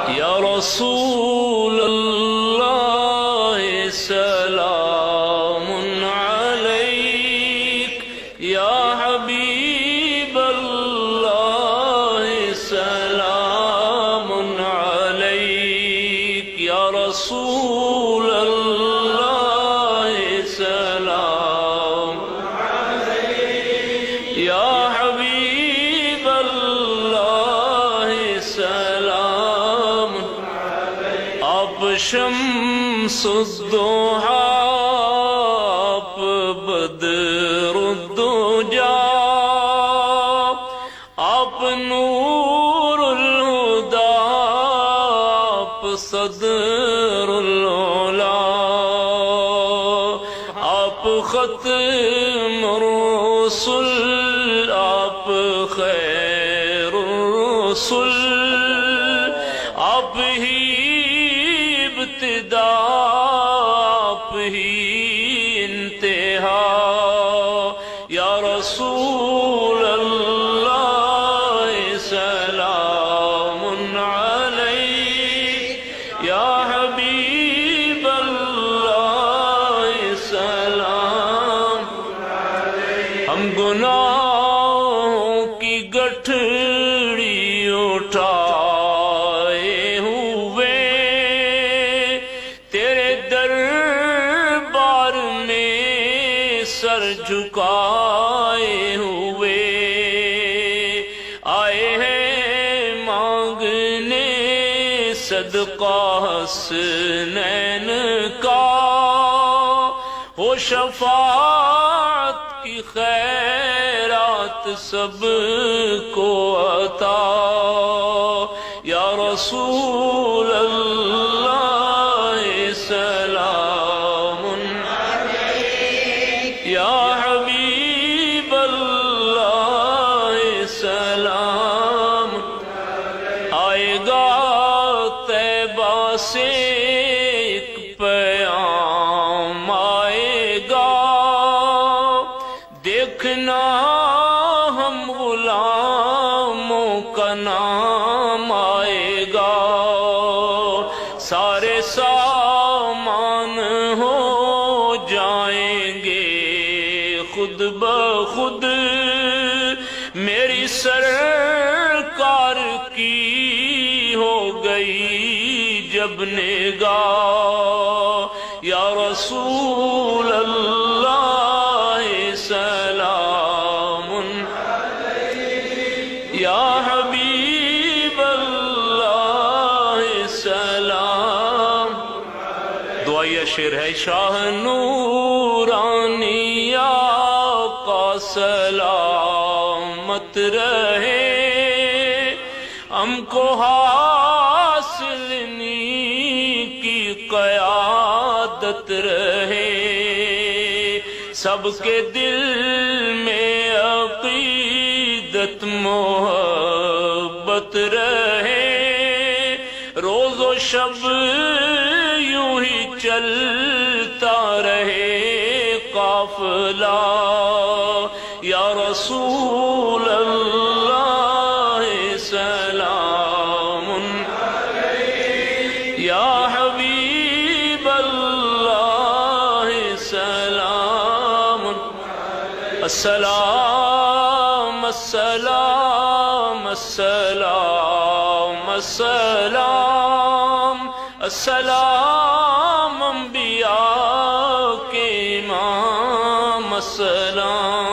یا رسول اللہ سلام علیک، یا حبیب اللہ سلام علیک، یا رسول اللہ سلام علیک، یا حبیب اللہ سلام علیک۔ آپ شمس الضحیٰ، آپ بدر الدجا، آپ نور الہدی، آپ صدر العلا، آپ ختم الرسل، آپ خیر الرسل، آپ ہی ابتدا، آپ ہی انتہا، یا رسول اللہ سلام علیک، یا حبیب اللہ سلام علیک۔ ہم گناہوں کی گٹھڑی اٹھائے ہوئے تیرے دربار میں سر جھکائے ہوئے آئے ہیں مانگنے صدقہ حسنین کا، ہو شفاعت کی خیرات سب کو عطا، یا رسول اللہ سلام علیک، یا حبیب اللہ سلام علیک۔ آئے گا طیبہ سے ایک پیام آئے گا، دیکھنا ہم غلاموں کا نام آئے گا، سارے سامان ہو جائیں گے خود بخود، میری سرکار کی ہو گئی جب نگاہ، یا رسول اللہ سلام علیک، یا حبیب اللہ سلام علیک۔ دعائیہ شعر ہے، شاہ نورانی آقا سلامت رہے، ہم کو حاصل کی قیادت رہے، سب کے دل میں عقیدت محبت رہے، روز و شب یوں ہی چلتا رہے قافلہ، یا رسول اللہ سلام علیک، یا حبیب اللہ سلام علیک۔ السلام السلام السلام السلام السلام، انبیاء کے امام السلام۔